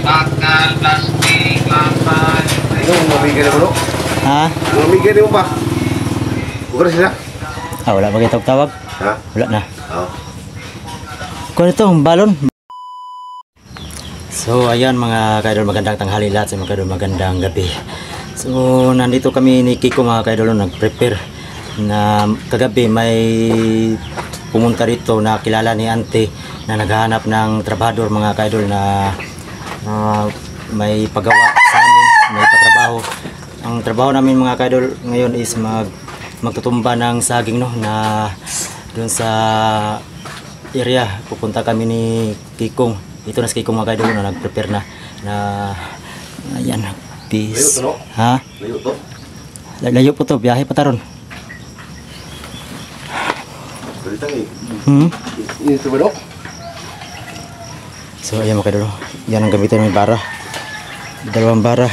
bakal plastik lampai. Yung mamigay mo, no? Ha? Mamigay mo pa. Bukan sila? Wala ba kayo tawag? Ha? Wala na. Oo. Kung ito, balon. So, ayan mga kaidol, magandang tanghali lahat sa mga kaidol, magandang gabi. So, nandito kami ni Kiko mga kaidol, nag-prepare na kagabi may pumunta rito na kilala ni Ante na naghahanap ng trabador mga kaidol na may pagawa sa amin, may patrabaho. Ang trabaho namin mga kaidol ngayon is magtutumba ng saging, no, na doon sa area. Pupunta kami ni Kikong. Ito na si Kikong mga kaidol na nag-prepare na ayan, peace. Layo to, no? Ha? Layo to? Layo po to, biyahe pa taron. Balitang eh. Ini ito ba, no? So ayan mga kaidol, yan ang gamitin ng bara, dalawang bara.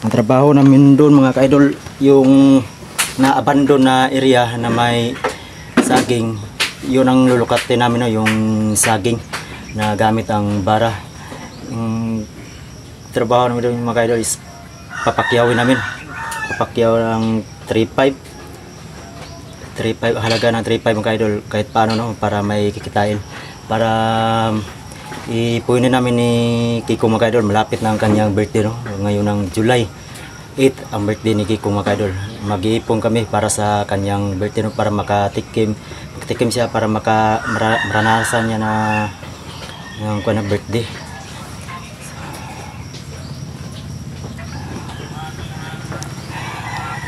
Ang trabaho namin doon mga kaidol, yung na-abandon na area na may saging, yun ang lulukatin namin, no, yung saging na gamit ang bara. Yung trabaho namin doon mga kaidol is papakyawin namin, papakyaw ng 3.5, halaga ng 3.5 mga kaidol, kahit paano, no, para may kikitain, para ipunin namin ni Kiko mga kaidol. Malapit na ang kanyang birthday, no? Ngayon ng July 8 ang birthday ni Kiko mga kaidol. Mag-iipon kami para sa kanyang birthday, no? Para makatikim siya, para maranasan niya na yung kanyang birthday.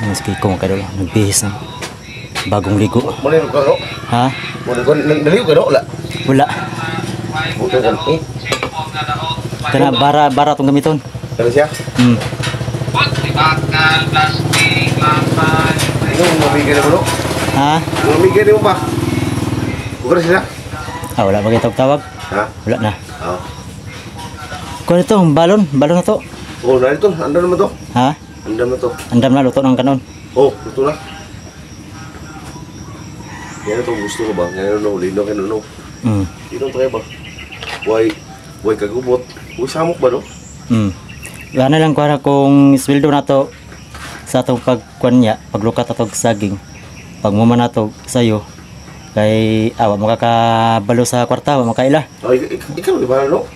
Yung si Kiko mga kaidol, nagbihis na bagong ligo. Malino ka, no? Ha? Naliw ka, no? Wala. Bukan kan? Kana bara tong gamiton. Kano siya? Bakal plastik lampai. Yung mamigay mo, no? Ha? Mamigay mo pa. Bukan sila? Wala ba kayo tawag? Ha? Wala na. Oo. Kung ito, balon na to. Oh, narito. Andam naman to. Ha? Andam na to. Andam na, luto ng kanon. Oh, ito na. Yan ito gusto ko ba? Ngayon, no? Lino kayo, no? Lino tayo ba? Why kagubot? Uy, samok ba, no? Ano lang kuha kung sweldo na to sa itong pagkuhan niya, paglukat atong saging, pagmuma na to sa'yo, kay makakabalo sa kwarta, makaila. Oh, ikaw, di ba, no?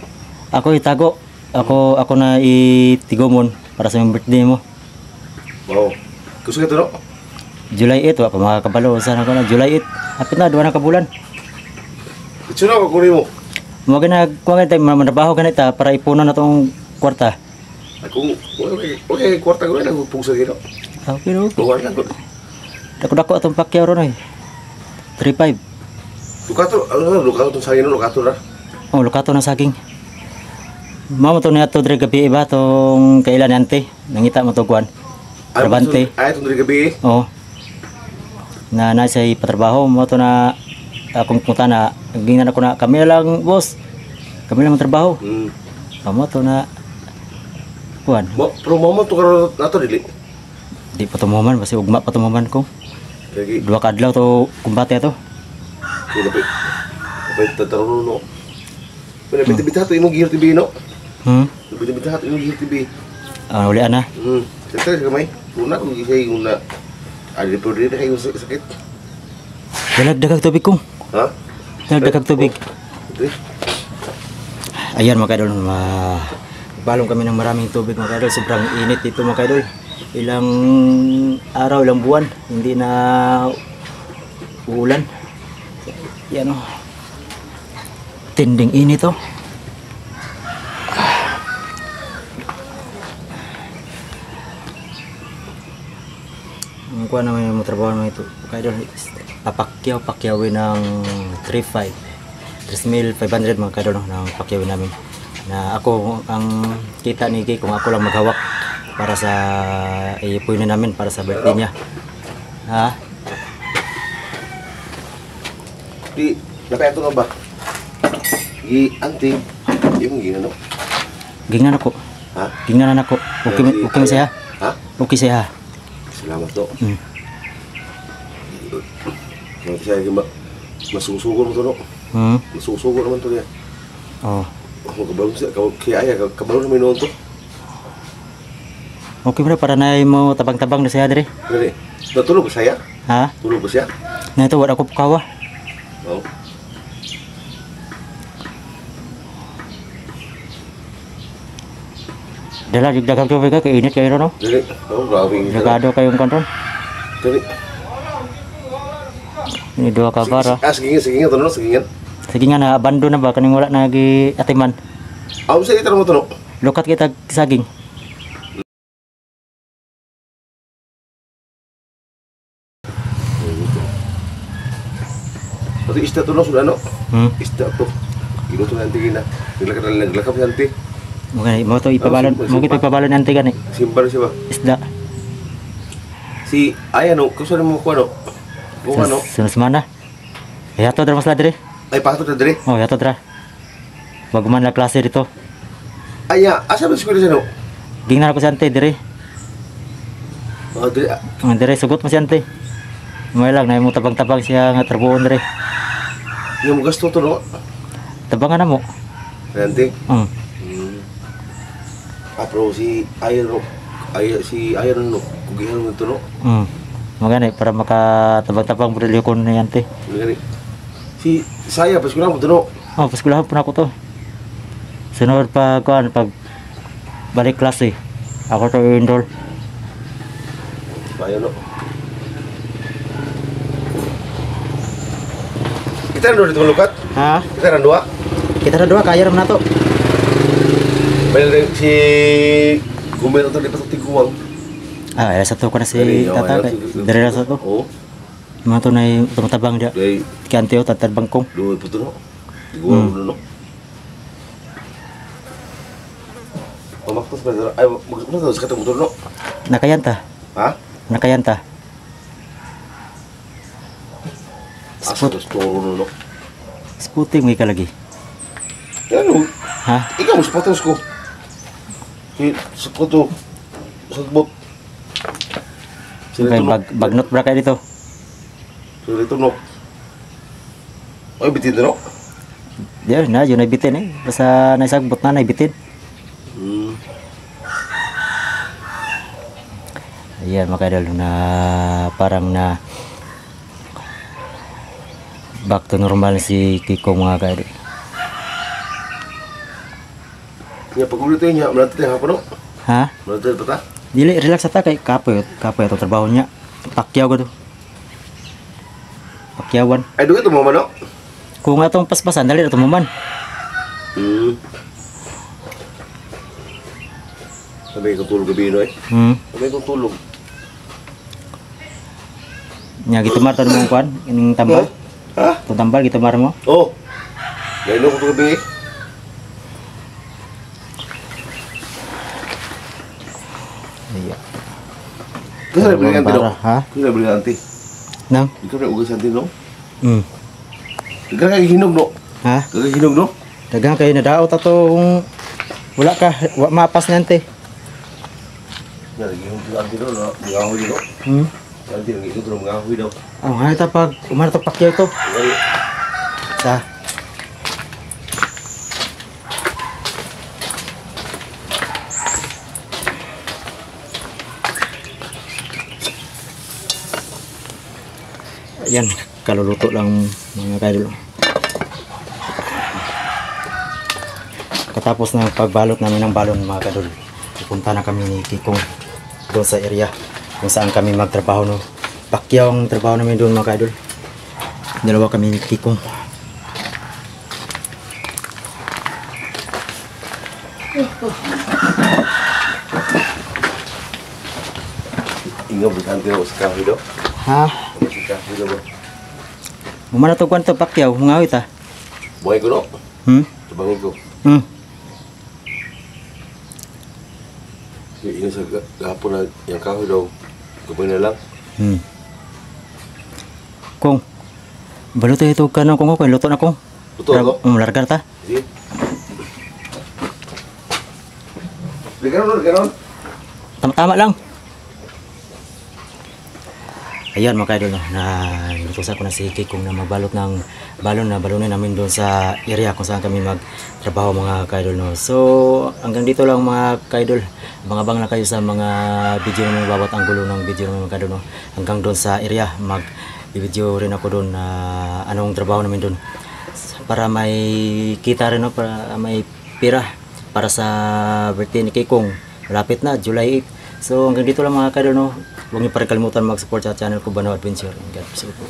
Ako itago. Ako na itigomon para sa yung birthday mo. Wow. Gusto ka ito, no? July 8, wala pa makakabalo. Sana ko na, July 8. Hapit na, 2 na kabulan. Ito na, kukunin mo. Mga kuha tayo, manabaho ganita para ipunan na itong kwarta. Kung, okay, kwarta ko rin, nagpugsa dito. Pero Buwan lang ko. dako-dako atong pakyaw ron, 3.5. Lukato itong sagin, lukato na. Oh, lukato ng saging. Mama to niya to dire gabi iba tong kailan ante. Nangita mo to kuan. Trabante. Ay, itong gabi. Oh. Na nasa patrabaho mo to na akong punta na gingan ako na kami lang boss. Kami lang trabaho. Kamo to na kuan. Pero mo to karon nato dili. Di pa tumuman basi ugma pa tumuman ko. Kaya 2 ka adlaw to kumbate ato. dapat tatarong no. Pero bita-bita to imong Gihir TV, no? Bita-bita to imong Gihir TV. Uli ana. Siyempre kamay. Una kung gisay una. Adi po rin kayo sakit. Dalag tubig ko. Ha? Dalag tubig. Ayan mga kaidol, balong kami ng maraming tubig mga kaidol. Sobrang init dito mga kaidol. Ilang araw, ilang buwan, hindi na ulan. Yan o. Tinding init o. Ang kuha naman yung trabaho naman ito kaidol, pakyawin ng 3,500 mga kaidol, no, ng pakyawin namin. Na ako ang kita ni Kay kung ako lang maghawak para sa ipunin namin para sa birthday niya. Ha? Di, napayato nga ba? Ante, yung ginano. Gingnan ako. Ha? Gingnan ako. Okay siya. Ha? Okay siya. Salamat to. Siya masusugo mo to, no? Masusugo naman to niya. Oh. Kabalong siya, kaya kabalong namin noon to. Okay bro, para na mo tabang-tabang na siya dire. Gani, natulog ba saya? Ha? Tulog ba siya? Na ito, wala ko pukawa. Oo. Dala, yung dagang tubig ka, kainit kayo no? Gani, grabe. Nagado kayong kontrol. Gani. Ini dua kabar ah. Sige nga, tanong, sige nga. Sige nga na, abando na ba? Kaning wala nagi atiman. Bisa itanong mo tanong. Lukat kita saging. Pati isda to no, sudah no? Isda to. Ilo to nanti gina. Naglakap nanti. Mungkin mo to ipabalon, mo kita ipabalon nanti kan eh. Simbar siya ba? Isda. Si Aya no, kung saan mo ko ano? Kung ano? Sunus mana? Yato dra masla dire. Ay, pato na dali. Oh, yato dra. Baguman na klase dito. Aya, asa ba siya no? Gingnan ako si ante dire. Oh, dali. Dire sugot mo si ante. May lang na mo tabang-tabang siya nga trabuon dire. Yung gasto to no? Tabangan na mo. Nanti. Hmm. Pero si Aya no, si Aya no, kugihan mo to no? Hmm. Magani para makatabang-tabang brilyo ko ni ante. Gani. Si saya pas kulang mo to no? Oh, paskulahan po na ako to. Sunod pa kuan pag balik klase. Ako to indoor. Aya no. Kita rin dito lukat? Ha? Kita rin dua? Kita na dua kaya naman na to. Bayar si Gumero to di pasok tiguang. Ah, ada satu ko na si Dari, tata kay. Dari na satu. Oh, Mga to na yung tumatabang dia. dari Kanteo tatabang kong. dua puto no. Tiguang no. Mamaktos ba? Ay, magkano sa katong motor no? Nakayanta. Ha? Nakayanta. Asa dos toro no. Sputing may kalagi. Ano? Ha? Ikaw mo sapatos ko. Sa koto. Sa bot. May bagnot bra kayo dito. Sila ito no. Ay, bitin na no? Diyan na, yun ay bitin eh. Basta naisagbot na, naibitin. Ayan mga kaidol na parang na back to normal si Kiko mga kaidol. Nga pag-ulit niya, malatid yung hapon no? Ha? Malatid pa ta? Dili, relax ata kay kapoy itong trabaho niya. Pakyaw ko to. Pakyawan. Ay, doon ito mama no? Kung atong paspasan, dali na tumuman. Sabi ko tulog gabi no eh. Sabi ko tulog. Nya gitumar to mo kuan, ining tambal. Ha? Itong tambal gitumar mo. Oh. Gaya ko tulog gabi eh. Iya. Kasi na beli ganti no? Ha? Kasi na beli ganti. Nang? Ikaw na ugas ganti no? Hmm. Ikaw na hinog no? Ha? Ikaw hinog no? Dagang kayo na daot atong wala ka, mapas nante. Yan, hinog ganti no? Ngahoy no? Ganti nang ito ng ngahoy daw. Oh, hay ta pag umano to pakyaw to. Ganti. Sa Ayan, kaluluto lang mga kaidol. Katapos ng pagbalot namin ng balon mga kaidol, pupunta na kami ni Kikong doon sa area kung saan kami magtrabaho no. Pakyaw ang trabaho namin doon mga kaidol. Dalawa kami ni Kikong. Ingaw ganti no sa kahoy daw. Ha? Sa kahoy daw. Mumana to kwanto pakyaw, ngawit ah. Buhay ko no? Tabangin ko. Ini sa gapon na yung kahoy daw. Gabay na lang. Kung baluto ito kanang kung ko luto na ko. Luto ako? Largar ta. Sige. Ganon. Tama-tama lang. Ayan mga kaidol, no, na inutusan ko na si Kikong na magbalot ng balonin namin doon sa area kung saan kami magtrabaho mga kaidol, no. So hanggang dito lang mga kaidol, abang-abang na kayo sa mga video namin, bawat anggulo ng video namin mga kaidol, no. Hanggang doon sa area mag-video rin ako doon na anong trabaho namin doon para may kita rin, no, para may pira para sa birthday ni Kikong. Malapit na, July 8. So hanggang dito lang mga kaidol, no. Huwag niyo pa rin kalimutan mag-support sa channel ko, Banaw Adventure. God bless you po.